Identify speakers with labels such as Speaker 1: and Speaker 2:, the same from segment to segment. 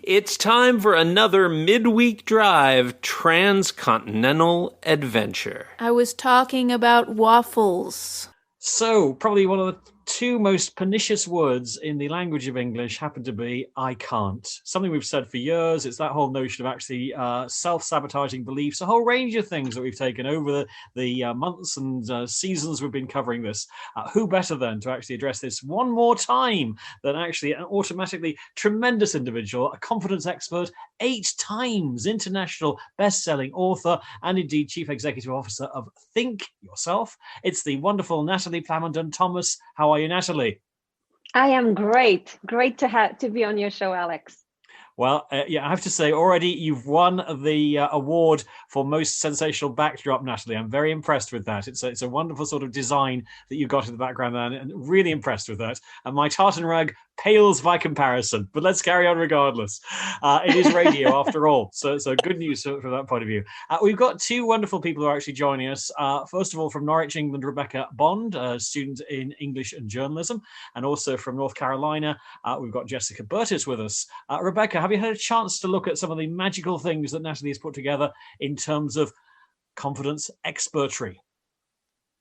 Speaker 1: It's time for another midweek drive transcontinental adventure.
Speaker 2: I was talking about waffles.
Speaker 3: So, probably one of the two most pernicious words in the language of English happen to be "I can't." Something we've said for years. It's that whole notion of actually self-sabotaging beliefs, a whole range of things that we've taken over the months and seasons we've been covering this. Who better then to actually address this one more time than actually an automatically tremendous individual, a confidence expert, 8 times international best-selling author, and indeed Chief Executive Officer of Think Yourself. It's the wonderful Natalie Plamondon-Thomas. How are you, Natalie?
Speaker 4: I am great. Great to be on your show, Alex.
Speaker 3: Well, yeah, I have to say, already you've won the award for most sensational backdrop, Natalie. I'm very impressed with that. It's a wonderful sort of design that you've got in the background there, and really impressed with that. And my tartan rug pales by comparison, but let's carry on regardless. It is radio after all, so good news from that point of view. We've got 2 wonderful people who are actually joining us. First of all, from Norwich, England, Rebecca Bond, a student in English and journalism, and also from North Carolina, we've got Jessica Burtis with us. Rebecca, have you had a chance to look at some of the magical things that Natalie has put together in terms of confidence expertry?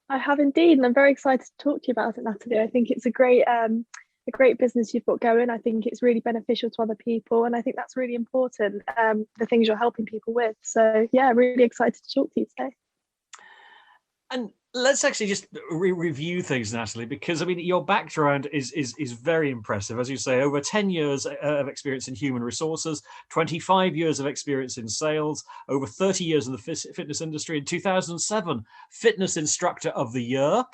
Speaker 5: I have indeed, and I'm very excited to talk to you about it, Natalie. I think it's a great business you've got going. I think it's really beneficial to other people, and I think that's really important, the things you're helping people with. So yeah, really excited to talk to you today.
Speaker 3: And let's actually just review things, Natalie, because I mean your background is very impressive. As you say, over 10 years of experience in human resources, 25 years of experience in sales, over 30 years in the fitness industry. In 2007, Fitness Instructor of the Year.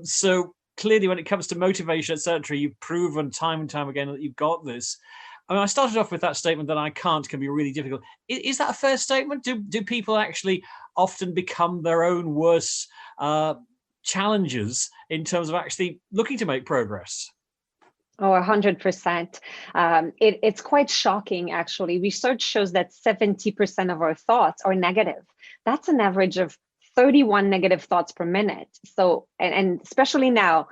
Speaker 3: So clearly, when it comes to motivation, etc., you've proven time and time again that you've got this. I mean, I started off with that statement that "I can't" can be really difficult. Is that a fair statement? Do people actually often become their own worst challenges in terms of actually looking to make progress?
Speaker 4: Oh, 100%. It's quite shocking, actually. Research shows that 70% of our thoughts are negative. That's an average of 31 negative thoughts per minute. So, and especially now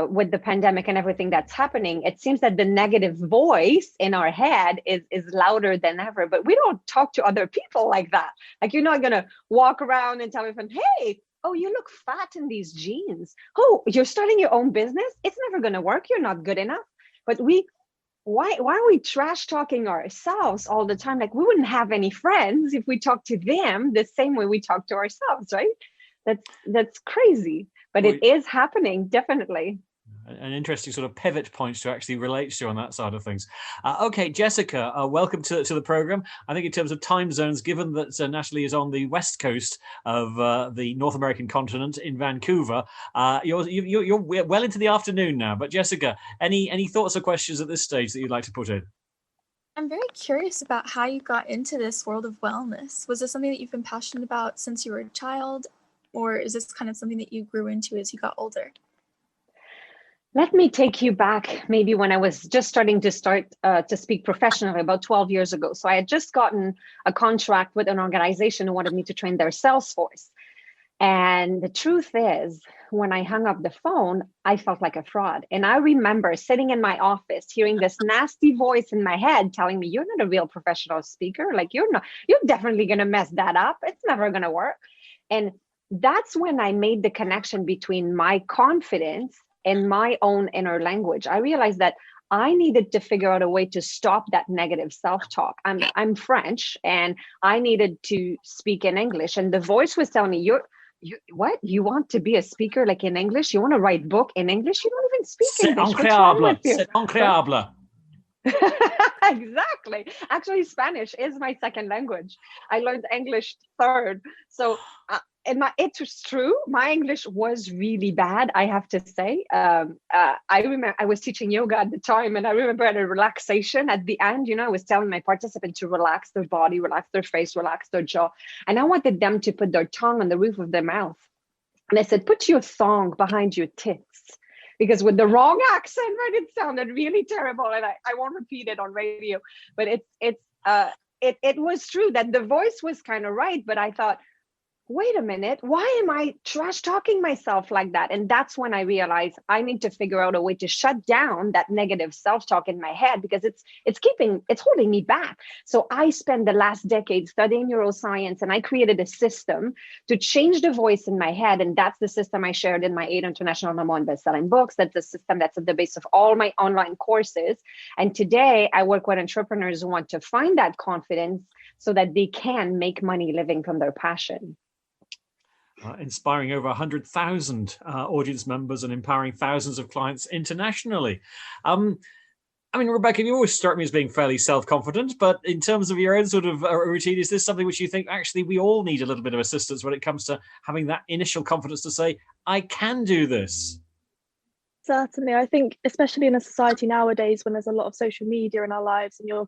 Speaker 4: with the pandemic and everything that's happening, it seems that the negative voice in our head is louder than ever, but we don't talk to other people like that. Like, you're not gonna walk around and tell your friend, hey, oh, you look fat in these jeans. Oh, you're starting your own business? It's never gonna work. You're not good enough. But why are we trash talking ourselves all the time? Like, we wouldn't have any friends if we talk to them the same way we talk to ourselves, right? That's crazy, but it is happening, definitely.
Speaker 3: An interesting sort of pivot point to actually relate to on that side of things. Okay, Jessica, welcome to the program. I think in terms of time zones, given that Natalie is on the west coast of the North American continent in Vancouver, you're well into the afternoon now. But Jessica, any thoughts or questions at this stage that you'd like to put in?
Speaker 6: I'm very curious about how you got into this world of wellness. Was this something that you've been passionate about since you were a child, or is this kind of something that you grew into as you got older?
Speaker 4: Let me take you back maybe when I was just starting to speak professionally about 12 years ago. So I had just gotten a contract with an organization who wanted me to train their sales force. And the truth is, when I hung up the phone, I felt like a fraud. And I remember sitting in my office, hearing this nasty voice in my head telling me, you're not a real professional speaker. Like, you're definitely going to mess that up. It's never going to work. And that's when I made the connection between my confidence and my own inner language. I realized that I needed to figure out a way to stop that negative self-talk. I'm French, and I needed to speak in English. And the voice was telling me, what? You want to be a speaker like in English? You want to write book in English? You don't even speak English. What's wrong with you?
Speaker 3: C'est incroyable.
Speaker 4: Exactly. Actually, Spanish is my second language. I learned English third. So, it's true. My English was really bad, I have to say. I remember I was teaching yoga at the time, and I remember at a relaxation at the end, I was telling my participants to relax their body, relax their face, relax their jaw. And I wanted them to put their tongue on the roof of their mouth. And I said, put your thong behind your tits. Because with the wrong accent, right, it sounded really terrible. And I won't repeat it on radio, but it was true that the voice was kind of right. But I thought, wait a minute, why am I trash talking myself like that? And that's when I realized I need to figure out a way to shut down that negative self-talk in my head, because it's holding me back. So I spent the last decade studying neuroscience, and I created a system to change the voice in my head. And that's the system I shared in my 8 international #1 best-selling books. That's the system that's at the base of all my online courses. And today I work with entrepreneurs who want to find that confidence so that they can make money living from their passion.
Speaker 3: Inspiring over 100,000 audience members and empowering thousands of clients internationally. I mean, Rebecca, you always struck me as being fairly self-confident, but in terms of your own sort of routine, is this something which you think actually we all need a little bit of assistance when it comes to having that initial confidence to say, I can do this?
Speaker 5: Certainly, I think especially in a society nowadays when there's a lot of social media in our lives, and you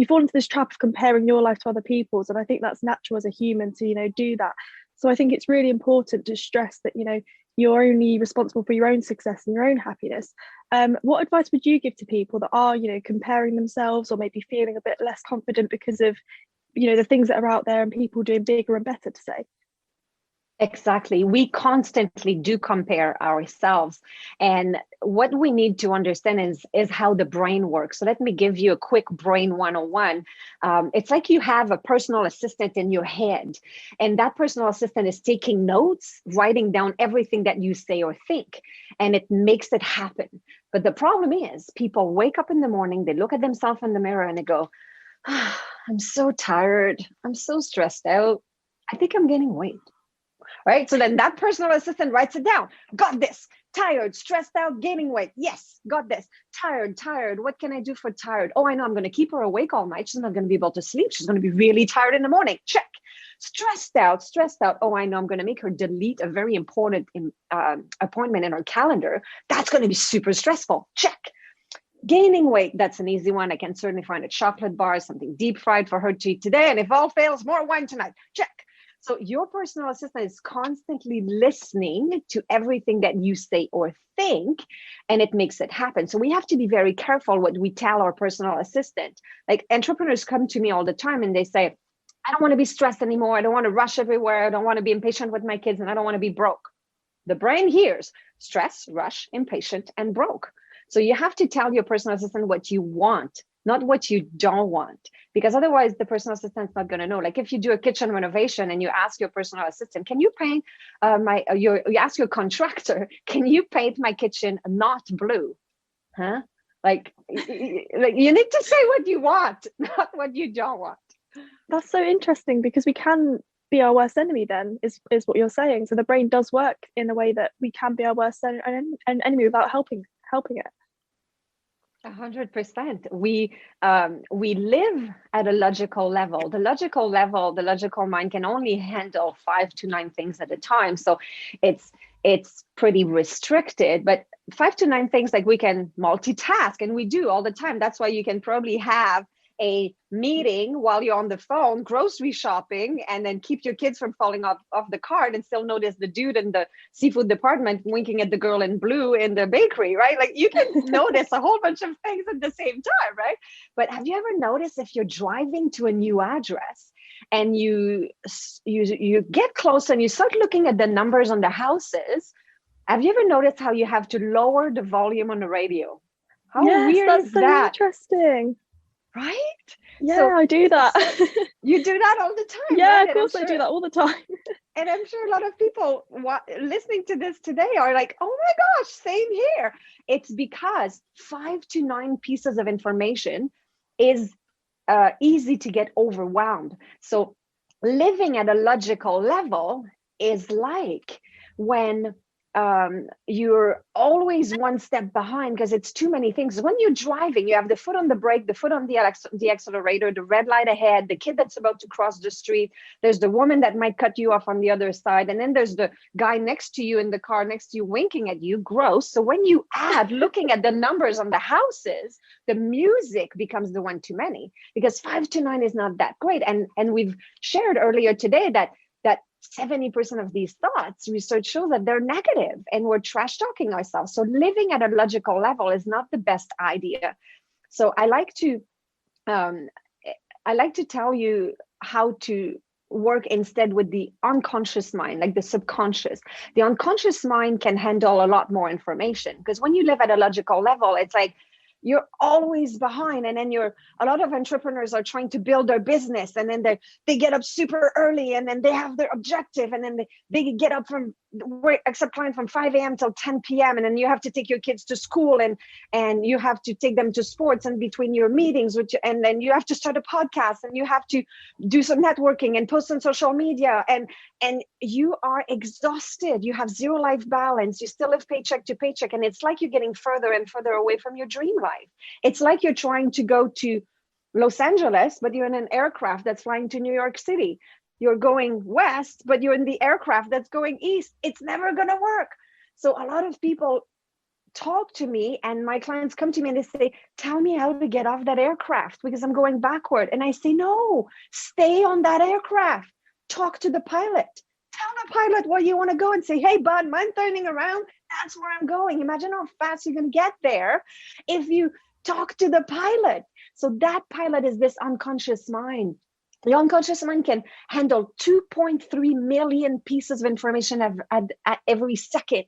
Speaker 5: fall into this trap of comparing your life to other people's, and I think that's natural as a human to do that. So I think it's really important to stress that you're only responsible for your own success and your own happiness. What advice would you give to people that are comparing themselves, or maybe feeling a bit less confident because of the things that are out there and people doing bigger and better, to say?
Speaker 4: Exactly. We constantly do compare ourselves. And what we need to understand is how the brain works. So let me give you a quick brain 101. It's like you have a personal assistant in your head, and that personal assistant is taking notes, writing down everything that you say or think, and it makes it happen. But the problem is people wake up in the morning, they look at themselves in the mirror and they go, I'm so tired. I'm so stressed out. I think I'm gaining weight. Right? So then that personal assistant writes it down. Got this. Tired, stressed out, gaining weight. Yes, got this. Tired. What can I do for tired? Oh, I know. I'm going to keep her awake all night. She's not going to be able to sleep. She's going to be really tired in the morning. Check. Stressed out. Oh, I know. I'm going to make her delete a very important appointment in her calendar. That's going to be super stressful. Check. Gaining weight, that's an easy one. I can certainly find a chocolate bar, something deep fried for her to eat today. And if all fails, more wine tonight. Check. So your personal assistant is constantly listening to everything that you say or think, and it makes it happen. So we have to be very careful what we tell our personal assistant. Like, entrepreneurs come to me all the time and they say, I don't want to be stressed anymore. I don't want to rush everywhere. I don't want to be impatient with my kids, and I don't want to be broke. The brain hears stress, rush, impatient, and broke. So you have to tell your personal assistant what you want, not what you don't want, because otherwise the personal assistant's not going to know. Like, if you do a kitchen renovation and you ask your personal assistant, can you paint you ask your contractor, can you paint my kitchen not blue? Huh? Like you need to say what you want, not what you don't want.
Speaker 5: That's so interesting, because we can be our worst enemy then, is what you're saying. So the brain does work in a way that we can be our worst enemy without helping it.
Speaker 4: 100%. We live at a logical level. The logical mind can only handle 5 to 9 things at a time. So it's pretty restricted, but 5 to 9 things, like, we can multitask, and we do all the time. That's why you can probably have a meeting while you're on the phone, grocery shopping, and then keep your kids from falling off the cart, and still notice the dude in the seafood department winking at the girl in blue in the bakery, right? Like, you can notice a whole bunch of things at the same time, right? But have you ever noticed, if you're driving to a new address and you get close and you start looking at the numbers on the houses, have you ever noticed how you have to lower the volume on the radio? How weird is that?
Speaker 5: So interesting.
Speaker 4: Right?
Speaker 5: Yeah,
Speaker 4: so,
Speaker 5: I do that.
Speaker 4: You do that all the time.
Speaker 5: Yeah,
Speaker 4: right?
Speaker 5: Of course I do that all the time.
Speaker 4: And I'm sure a lot of people listening to this today are like, oh my gosh, same here. It's because 5 to 9 pieces of information is easy to get overwhelmed. So living at a logical level is like when you're always one step behind, because it's too many things. When you're driving, you have the foot on the brake, the foot on the accelerator, the red light ahead, the kid that's about to cross the street, there's the woman that might cut you off on the other side, and then there's the guy next to you in the car next to you winking at you. Gross. So when you add looking at the numbers on the houses, the music becomes the one too many, because 5 to 9 is not that great. And we've shared earlier today that 70% of these thoughts, research shows that they're negative, and we're trash talking ourselves. So living at a logical level is not the best idea. So I like to tell you how to work instead with the unconscious mind, like the subconscious. The unconscious mind can handle a lot more information, because when you live at a logical level, it's like you're always behind. And then a lot of entrepreneurs are trying to build their business, and then they get up super early, and then they have their objective, and then they get up from work, accept client from 5 a.m. till 10 p.m. And then you have to take your kids to school, and you have to take them to sports and between your meetings, and then you have to start a podcast, and you have to do some networking and post on social media, and you are exhausted. You have zero life balance. You still live paycheck to paycheck, and it's like you're getting further and further away from your dream life. It's like you're trying to go to Los Angeles, but you're in an aircraft that's flying to New York City. You're going west, but you're in the aircraft that's going east. It's never going to work. So a lot of people talk to me, and my clients come to me and they say, tell me how to get off that aircraft because I'm going backward. And I say, no, stay on that aircraft. Talk to the pilot. Tell the pilot where you want to go and say, hey, bud, mind turning around? That's where I'm going. Imagine how fast you're going to get there if you talk to the pilot. So that pilot is this unconscious mind. The unconscious mind can handle 2.3 million pieces of information at every second.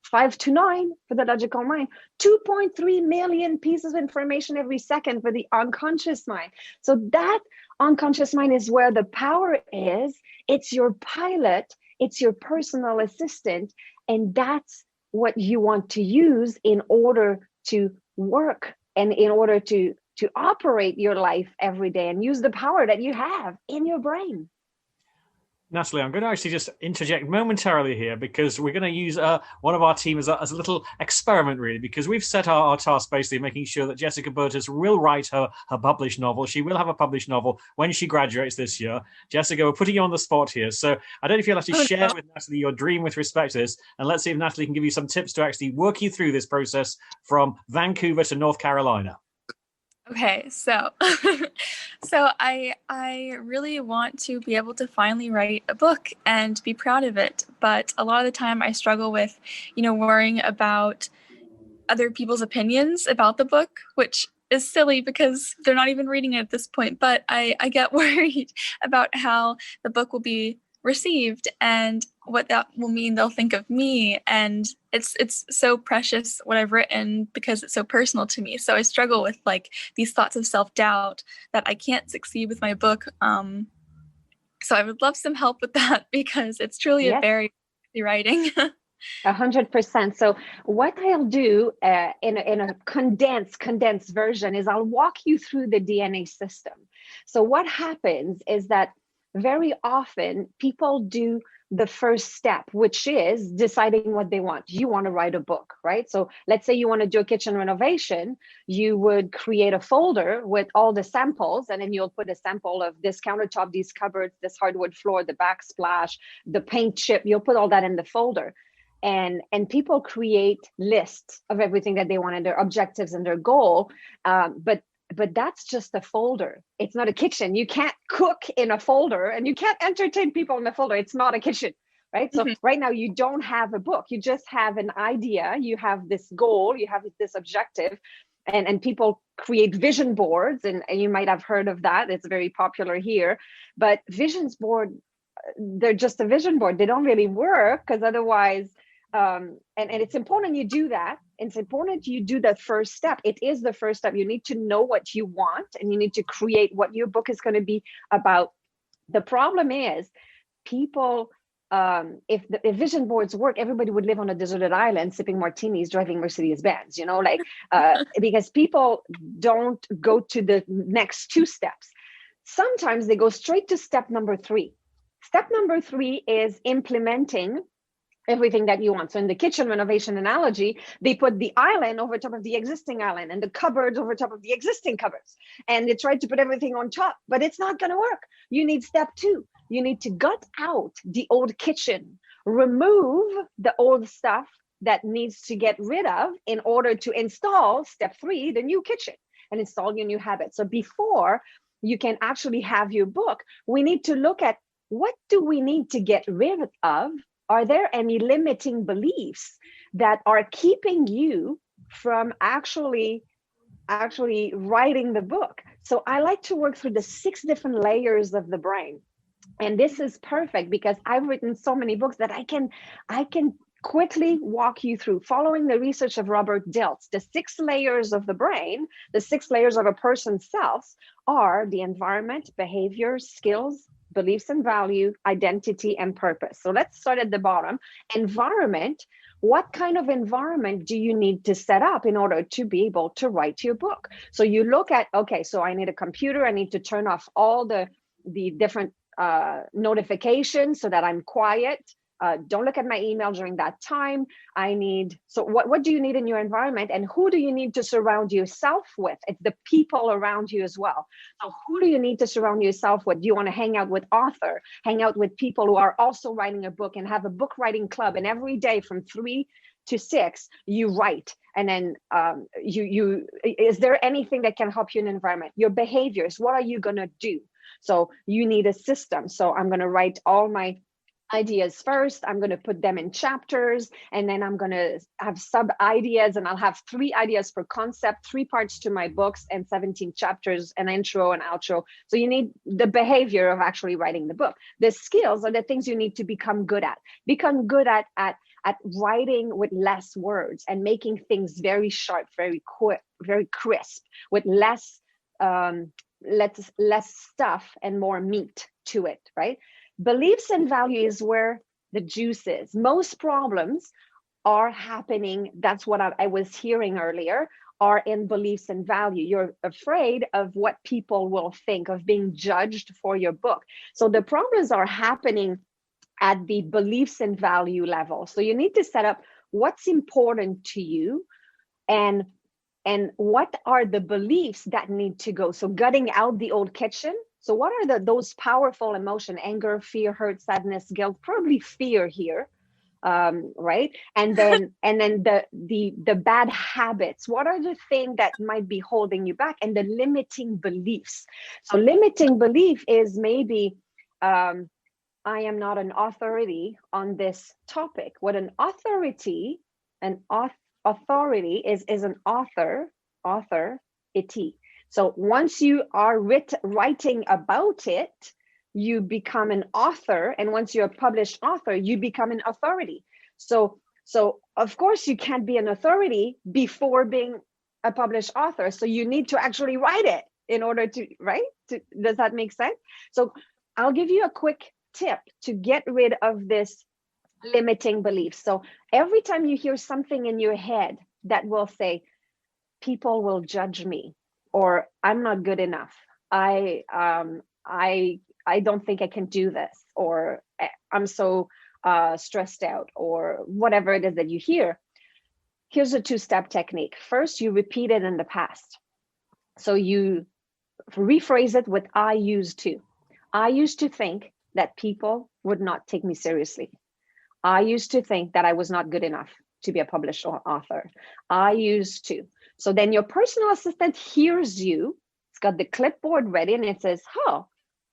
Speaker 4: 5 to 9 for the logical mind, 2.3 million pieces of information every second for the unconscious mind. So that unconscious mind is where the power is. It's your pilot, it's your personal assistant, and that's what you want to use in order to work and in order to operate your life every day and use the power that you have in your brain.
Speaker 3: Natalie, I'm going to actually just interject momentarily here, because we're going to use one of our team as a little experiment, really, because we've set our task basically making sure that Jessica Burtis will write her published novel. She will have a published novel when she graduates this year. Jessica, we're putting you on the spot here. So I don't know if you'll have to share with Natalie your dream with respect to this, and let's see if Natalie can give you some tips to actually work you through this process from Vancouver to North Carolina.
Speaker 6: Okay, so so I really want to be able to finally write a book and be proud of it, but a lot of the time I struggle with, worrying about other people's opinions about the book, which is silly because they're not even reading it at this point, but I get worried about how the book will be received and what that will mean they'll think of me. And it's so precious what I've written because it's so personal to me. So I struggle with these thoughts of self-doubt that I can't succeed with my book. So I would love some help with that because it's truly a very easy writing.
Speaker 4: 100%. So what I'll do in a condensed version is I'll walk you through the DNA system. So what happens is that very often people do the first step, which is deciding what they want. You want to write a book, right? So let's say you want to do a kitchen renovation. You would create a folder with all the samples, and then you'll put a sample of this countertop, these cupboards, this hardwood floor, the backsplash, the paint chip. You'll put all that in the folder. And people create lists of everything that they want and their objectives and their goal. But that's just a folder. It's not a kitchen. You can't cook in a folder and you can't entertain people in a folder. It's not a kitchen, right? So right now you don't have a book. You just have an idea. You have this goal. You have this objective. And people create vision boards. And you might have heard of that. It's very popular here. But visions board, they're just a vision board. They don't really work because otherwise, and it's important you do that. It's important you do the first step. It is the first step. You need to know what you want and you need to create what your book is going to be about. The problem is people, if vision boards work, everybody would live on a deserted island, sipping martinis, driving Mercedes-Benz, because people don't go to the next two steps. Sometimes they go straight to step number 3. Step number 3 is implementing everything that you want. So in the kitchen renovation analogy, they put the island over top of the existing island and the cupboards over top of the existing cupboards. And they tried to put everything on top, but it's not going to work. You need step 2. You need to gut out the old kitchen, remove the old stuff that needs to get rid of in order to install step 3, the new kitchen, and install your new habits. So before you can actually have your book, we need to look at what do we need to get rid of. Are there any limiting beliefs that are keeping you from actually writing the book? So I like to work through the 6 different layers of the brain. And this is perfect because I've written so many books that I can quickly walk you through, following the research of Robert Dilts. The 6 layers of the brain, the 6 layers of a person's selves are the environment, behavior, skills, beliefs and value, identity, and purpose. So let's start at the bottom. Environment. What kind of environment do you need to set up in order to be able to write your book? So you look at, okay, so I need a computer. I need to turn off all the different notifications so that I'm quiet. Don't look at my email during that time. So what do you need in your environment, and who do you need to surround yourself with? It's the people around you as well. So who do you need to surround yourself with? Do you want to hang out with author, hang out with people who are also writing a book and have a book writing club, and every day from 3 to 6, you write. And then is there anything that can help you in the environment? Your behaviors, what are you gonna do? So you need a system. So I'm gonna write all my ideas first. I'm going to put them in chapters, and then I'm going to have sub ideas, and I'll have 3 ideas per concept, 3 parts to my books, and 17 chapters, an intro and outro. So you need the behavior of actually writing the book. The skills are the things you need to become good at. Become good at writing with less words and making things very sharp, very quick, very crisp, with less stuff and more meat to it, right? Beliefs and values is where the juice is. Most problems are happening, that's what I was hearing earlier, are in beliefs and value. You're afraid of what people will think, of being judged for your book. So the problems are happening at the beliefs and value level. So you need to set up what's important to you, and what are the beliefs that need to go. So gutting out the old kitchen. So what are those powerful emotion? Anger, fear, hurt, sadness, guilt, probably fear here, right? And then the bad habits. What are the things that might be holding you back? And the limiting beliefs. So limiting belief is maybe, I am not an authority on this topic. What an authority is an authority. So once you are writing about it, you become an author. And once you're a published author, you become an authority. So of course you can't be an authority before being a published author. So you need to actually write it in order to, right? Does that make sense? So I'll give you a quick tip to get rid of this limiting belief. So every time you hear something in your head that will say, people will judge me, or I'm not good enough, I don't think I can do this, or I'm so stressed out, or whatever it is that you hear. Here's a 2-step technique. First, you repeat it in the past. So you rephrase it with I used to. I used to think that people would not take me seriously. I used to think that I was not good enough to be a published author. I used to. So then your personal assistant hears you. It's got the clipboard ready, and it says, oh,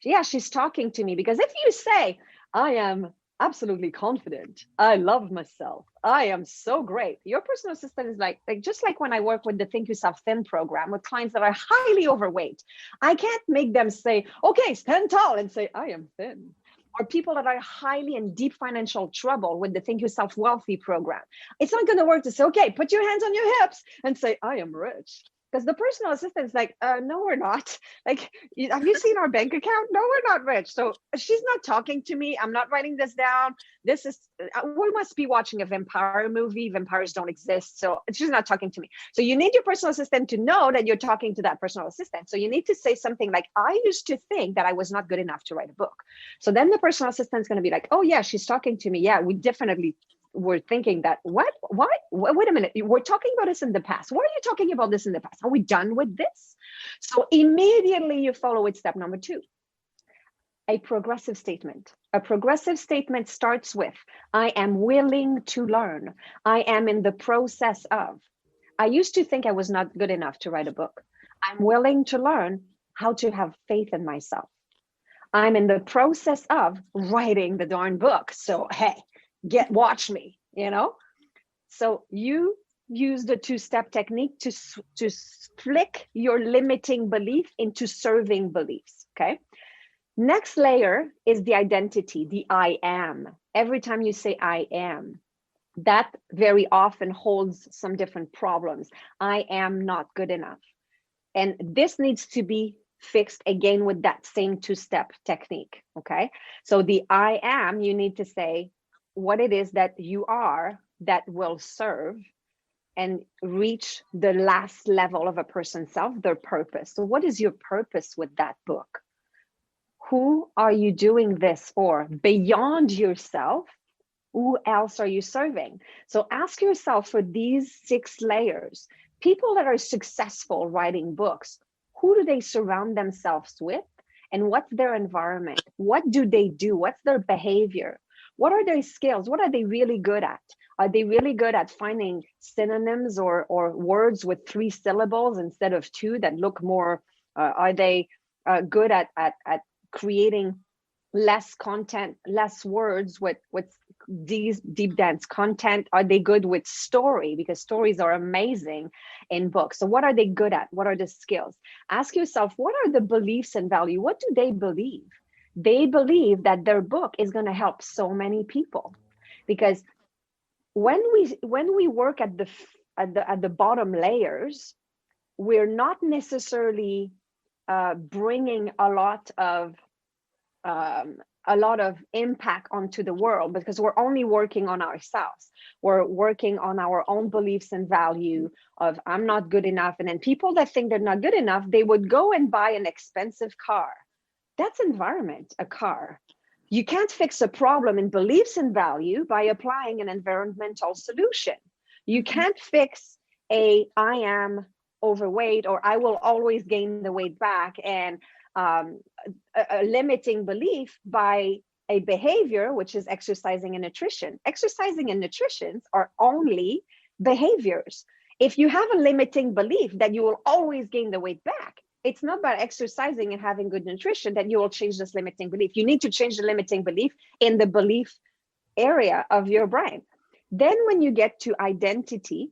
Speaker 4: yeah, she's talking to me. Because if you say, I am absolutely confident, I love myself, I am so great, your personal assistant is like just like when I work with the Think Yourself Thin program with clients that are highly overweight, I can't make them say, okay, stand tall, and say, I am thin. Or people that are highly in deep financial trouble with the Think Yourself Wealthy program. It's not going to work to say, okay, put your hands on your hips and say, I am rich. Because the personal assistant is like, no, we're not. Like, have you seen our bank account? No, we're not rich. So she's not talking to me. I'm not writing this down. This is, we must be watching a vampire movie. Vampires don't exist. So she's not talking to me. So you need your personal assistant to know that you're talking to that personal assistant. So you need to say something like, I used to think that I was not good enough to write a book. So then the personal assistant is going to be like, oh yeah, she's talking to me. Yeah, we definitely were thinking that, what, wait a minute, we're talking about this in the past. Why are you talking about this in the past? Are we done with this? So immediately you follow with step number 2, a progressive statement. A progressive statement starts with, I am willing to learn. I am in the process of. I used to think I was not good enough to write a book. I'm willing to learn how to have faith in myself. I'm in the process of writing the darn book. So, hey, watch me, you know? So you use the 2-step technique to flick your limiting belief into serving beliefs, okay? Next layer is the identity, the I am. Every time you say I am, that very often holds some different problems. I am not good enough. And this needs to be fixed again with that same two-step technique, okay? So the I am, you need to say what it is that you are that will serve and reach the last level of a person's self, their purpose. So what is your purpose with that book? Who are you doing this for? Beyond yourself, who else are you serving? So ask yourself for these 6 layers. People that are successful writing books, who do they surround themselves with? And what's their environment? What do they do? What's their behavior? What are their skills? What are they really good at? Are they really good at finding synonyms or words with 3 syllables instead of 2 that look more, are they good at creating less content, less words with deep dense content? Are they good with story? Because stories are amazing in books. So what are they good at? What are the skills? Ask yourself, what are the beliefs and value? What do they believe? They believe that their book is going to help so many people. Because when we work at the bottom layers, we're not necessarily bringing a lot of impact onto the world, because we're only working on ourselves. We're working on our own beliefs and value of I'm not good enough. And then people that think they're not good enough, they would go and buy an expensive car. That's environment, a car. You can't fix a problem in beliefs and value by applying an environmental solution. You can't fix I am overweight or I will always gain the weight back and a limiting belief by a behavior, which is exercising and nutrition. Exercising and nutrition are only behaviors. If you have a limiting belief that you will always gain the weight back, it's not by exercising and having good nutrition that you will change this limiting belief. You need to change the limiting belief in the belief area of your brain. Then when you get to identity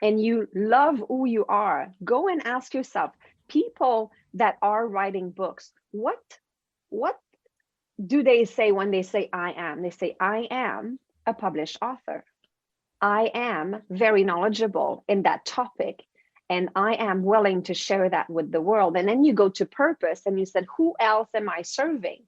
Speaker 4: and you love who you are, go and ask yourself, people that are writing books, what do they say when they say I am? They say, I am a published author. I am very knowledgeable in that topic, and I am willing to share that with the world. And then you go to purpose and you said, who else am I serving?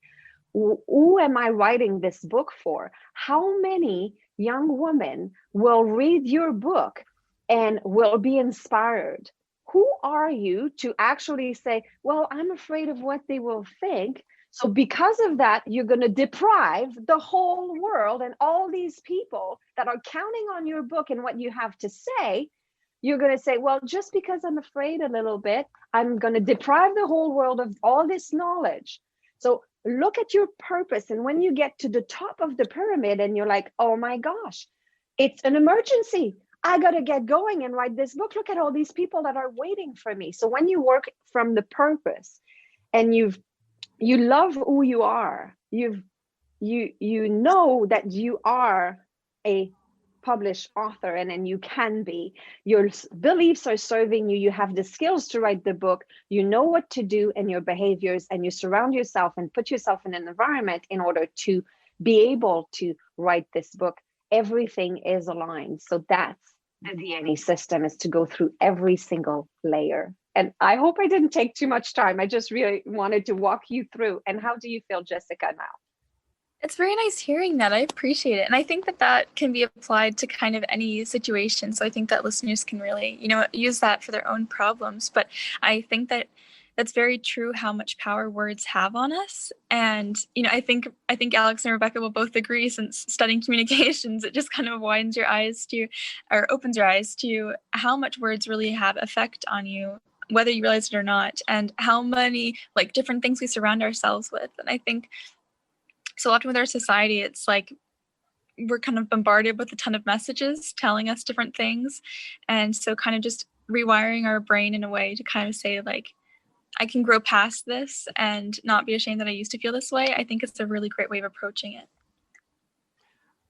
Speaker 4: Who am I writing this book for? How many young women will read your book and will be inspired? Who are you to actually say, well, I'm afraid of what they will think. So because of that, you're going to deprive the whole world and all these people that are counting on your book and what you have to say. You're going to say, well, just because I'm afraid a little bit, I'm going to deprive the whole world of all this knowledge. So look at your purpose. And when you get to the top of the pyramid and you're like, oh my gosh, it's an emergency. I got to get going and write this book. Look at all these people that are waiting for me. So when you work from the purpose and you love who you are, you know that you are a published author, and then you can be. Your beliefs are serving you. You have the skills to write the book. You know what to do and your behaviors, and you surround yourself and put yourself in an environment in order to be able to write this book. Everything is aligned. So that's the DNA system, is to go through every single layer. And I hope I didn't take too much time. I just really wanted to walk you through. And how do you feel, Jessica, now?
Speaker 6: It's very nice hearing that. I appreciate it. And I think that that can be applied to kind of any situation. So I think that listeners can really, use that for their own problems. But I think that that's very true, how much power words have on us. And, I think Alex and Rebecca will both agree, since studying communications, it just kind of opens your eyes to how much words really have effect on you, whether you realize it or not, and how many different things we surround ourselves with. And I think so often with our society, it's like we're kind of bombarded with a ton of messages telling us different things. And so kind of just rewiring our brain in a way to kind of say, I can grow past this and not be ashamed that I used to feel this way. I think it's a really great way of approaching it.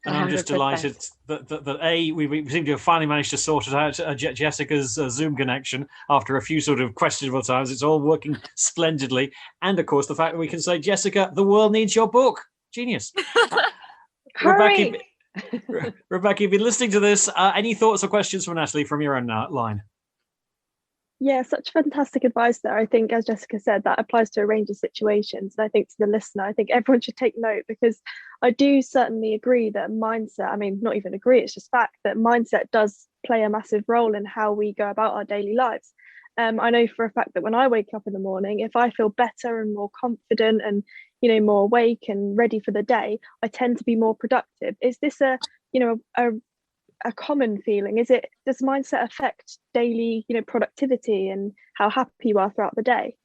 Speaker 3: And I'm just
Speaker 4: 100%.
Speaker 3: delighted that A, we seem to have finally managed to sort it out, Jessica's Zoom connection after a few sort of questionable times. It's all working splendidly. And of course, the fact that we can say, Jessica, the world needs your book. Genius.
Speaker 4: Hurry!
Speaker 3: Rebecca, you've been listening to this. Any thoughts or questions from Natalie from your own line?
Speaker 5: Yeah, such fantastic advice there. I think, as Jessica said, that applies to a range of situations. And I think to the listener, I think everyone should take note, because I do certainly agree that mindset, I mean, not even agree, it's just fact that mindset does play a massive role in how we go about our daily lives. I know for a fact that when I wake up in the morning, if I feel better and more confident and, more awake and ready for the day, I tend to be more productive. Is this a common feeling? Does mindset affect daily, productivity and how happy you are throughout the day?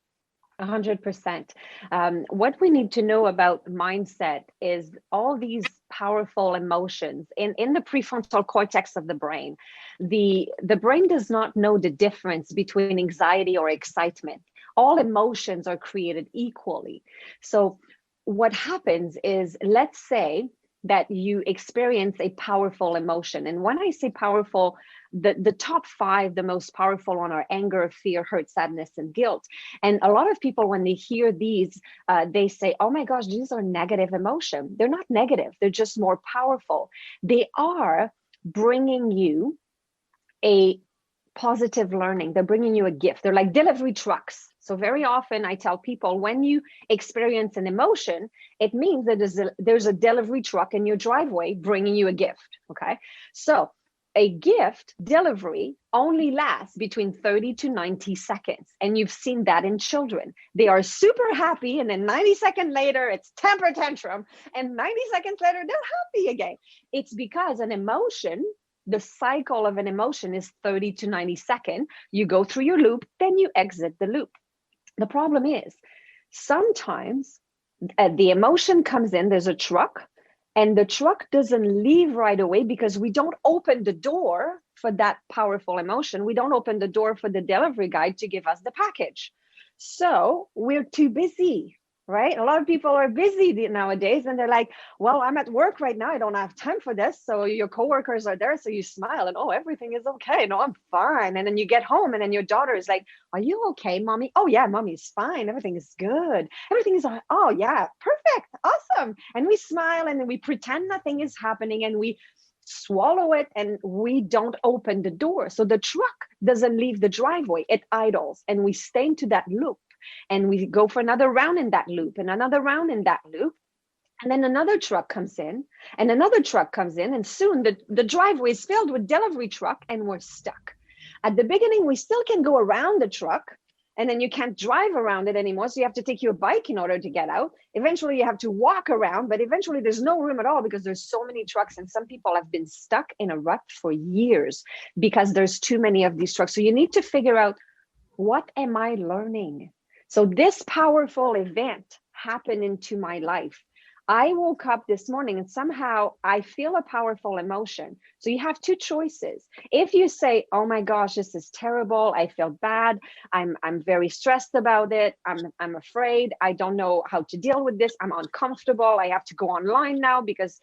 Speaker 4: 100%. What we need to know about mindset is all these powerful emotions in the prefrontal cortex of the brain. The brain does not know the difference between anxiety or excitement. All emotions are created equally. So what happens is, let's say that you experience a powerful emotion. And when I say powerful, the top 5, the most powerful one are anger, fear, hurt, sadness, and guilt. And a lot of people, when they hear these, they say, oh my gosh, these are negative emotions. They're not negative. They're just more powerful. They are bringing you a positive learning. They're bringing you a gift. They're like delivery trucks. So very often I tell people, when you experience an emotion, it means that there's a delivery truck in your driveway bringing you a gift. Okay. So a gift delivery only lasts between 30 to 90 seconds. And you've seen that in children. They are super happy, and then 90 seconds later, it's temper tantrum. And 90 seconds later, they're happy again. It's because an emotion, the cycle of an emotion is 30 to 90 seconds. You go through your loop, then you exit the loop. The problem is, sometimes the emotion comes in, there's a truck, and the truck doesn't leave right away because we don't open the door for that powerful emotion. We don't open the door for the delivery guy to give us the package. So we're too busy, right? A lot of people are busy nowadays, and they're like, well, I'm at work right now. I don't have time for this. So your coworkers are there. So you smile and, oh, everything is okay. No, I'm fine. And then you get home, and then your daughter is like, are you okay, mommy? Oh yeah, mommy's fine. Everything is good. Everything is, oh yeah, perfect. Awesome. And we smile, and then we pretend nothing is happening, and we swallow it, and we don't open the door. So the truck doesn't leave the driveway. It idles, and we stay into that loop. And we go for another round in that loop, and another round in that loop. And then another truck comes in, and another truck comes in, and soon the driveway is filled with delivery truck, and we're stuck. At the beginning, we still can go around the truck, and then you can't drive around it anymore. So you have to take your bike in order to get out. Eventually, you have to walk around, but eventually there's no room at all because there's so many trucks, and some people have been stuck in a rut for years because there's too many of these trucks. So you need to figure out, what am I learning? So this powerful event happened into my life. I woke up this morning and somehow I feel a powerful emotion. So you have 2 choices. If you say, oh my gosh, this is terrible, I feel bad, I'm very stressed about it, I'm afraid, I don't know how to deal with this, I'm uncomfortable, I have to go online now because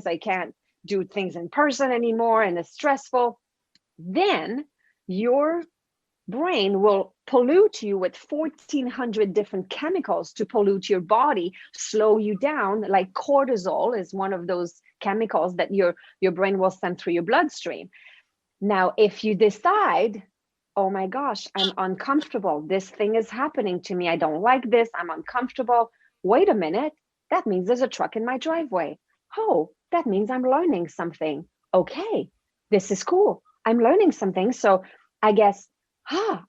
Speaker 4: I can't do things in person anymore and it's stressful, then your brain will pollute you with 1,400 different chemicals to pollute your body, slow you down. Like cortisol is one of those chemicals that your brain will send through your bloodstream. Now, if you decide, oh my gosh, I'm uncomfortable, this thing is happening to me, I don't like this, I'm uncomfortable. Wait a minute, that means there's a truck in my driveway. Oh, that means I'm learning something. Okay, this is cool. I'm learning something. So I guess,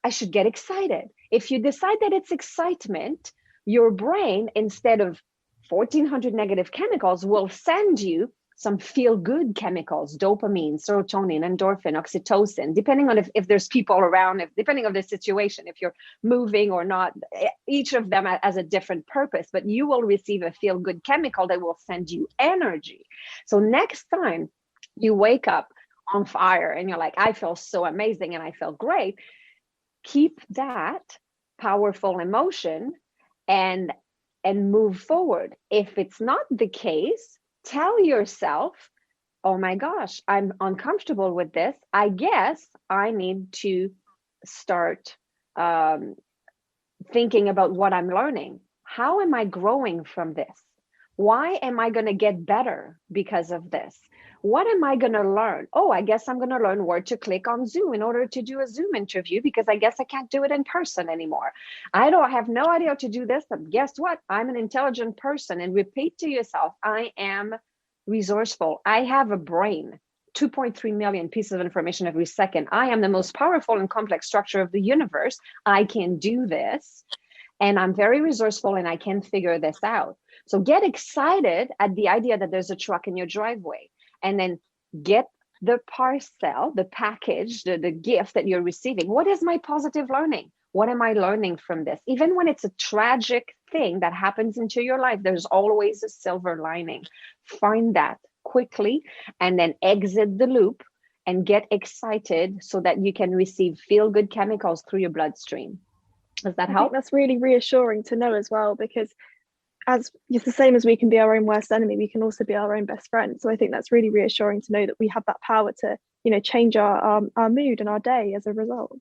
Speaker 4: I should get excited. If you decide that it's excitement, your brain, instead of 1,400 negative chemicals, will send you some feel-good chemicals, dopamine, serotonin, endorphin, oxytocin, depending on if there's people around, depending on the situation, if you're moving or not. Each of them has a different purpose, but you will receive a feel-good chemical that will send you energy. So next time you wake up on fire and you're like, I feel so amazing and I feel great, keep that powerful emotion and move forward. If it's not the case, tell yourself oh my gosh, I'm uncomfortable with this. I guess I need to start thinking about what I'm learning. How am I growing from this? Why am I going to get better because of this? What am I going to learn? Oh, I guess I'm going to learn where to click on Zoom in order to do a Zoom interview because I guess I can't do it in person anymore. I have no idea how to do this, but guess what? I'm an intelligent person. And repeat to yourself, I am resourceful. I have a brain. 2.3 million pieces of information every second. I am the most powerful and complex structure of the universe. I can do this. And I'm very resourceful and I can figure this out. So get excited at the idea that there's a truck in your driveway, and then get the parcel, the package, the gift that you're receiving. What is my positive learning? What am I learning from this? Even when it's a tragic thing that happens into your life, there's always a silver lining. Find that quickly and then exit the loop and get excited so that you can receive feel-good chemicals through your bloodstream. Does that help?
Speaker 5: I think that's really reassuring to know as well, because as it's the same as we can be our own worst enemy, we can also be our own best friend. So I think that's really reassuring to know that we have that power to, change our mood and our day as a result.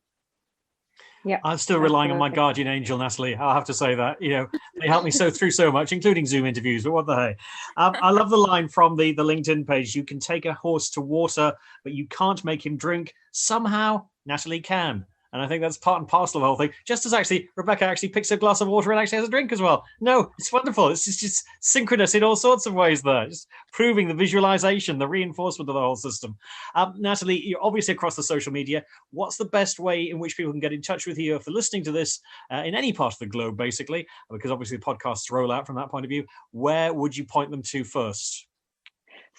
Speaker 4: Yeah,
Speaker 3: I'm still relying on my guardian angel, Natalie. I'll have to say that. They help me through so much, including Zoom interviews. But what the hey? I love the line from the LinkedIn page. You can take a horse to water, but you can't make him drink. Somehow, Natalie can. And I think that's part and parcel of the whole thing. Just as Rebecca actually picks a glass of water and actually has a drink as well. No, it's wonderful. It's just synchronous in all sorts of ways there. Just proving the visualization, the reinforcement of the whole system. Natalie, you're obviously across the social media. What's the best way in which people can get in touch with you if they're listening to this in any part of the globe, basically? Because obviously the podcasts roll out from that point of view. Where would you point them to first?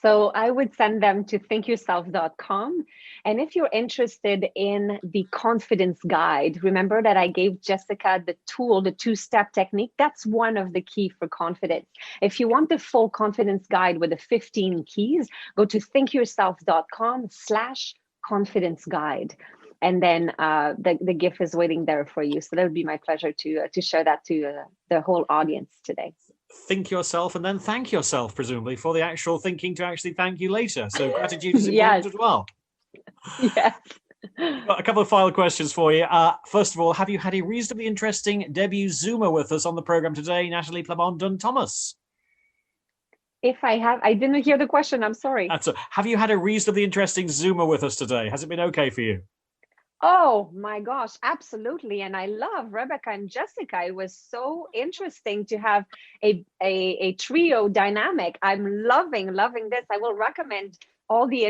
Speaker 4: So I would send them to thinkyourself.com. And if you're interested in the confidence guide, remember that I gave Jessica the tool, the 2-step technique. That's one of the key for confidence. If you want the full confidence guide with the 15 keys, go to thinkyourself.com/confidence guide. And then the gift is waiting there for you. So that would be my pleasure to share that to the whole audience today.
Speaker 3: Think yourself and then thank yourself, presumably, for the actual thinking to actually thank you later. So gratitude is important as well.
Speaker 4: Yes.
Speaker 3: Got a couple of final questions for you. First of all, have you had a reasonably interesting debut Zoomer with us on the program today, Natalie Plamondon-Thomas?
Speaker 4: If I have, I didn't hear the question. I'm sorry.
Speaker 3: Have you had a reasonably interesting Zoomer with us today? Has it been okay for you?
Speaker 4: Oh my gosh, absolutely. And I love Rebecca and Jessica. It was so interesting to have a trio dynamic. I'm loving this. I will recommend all the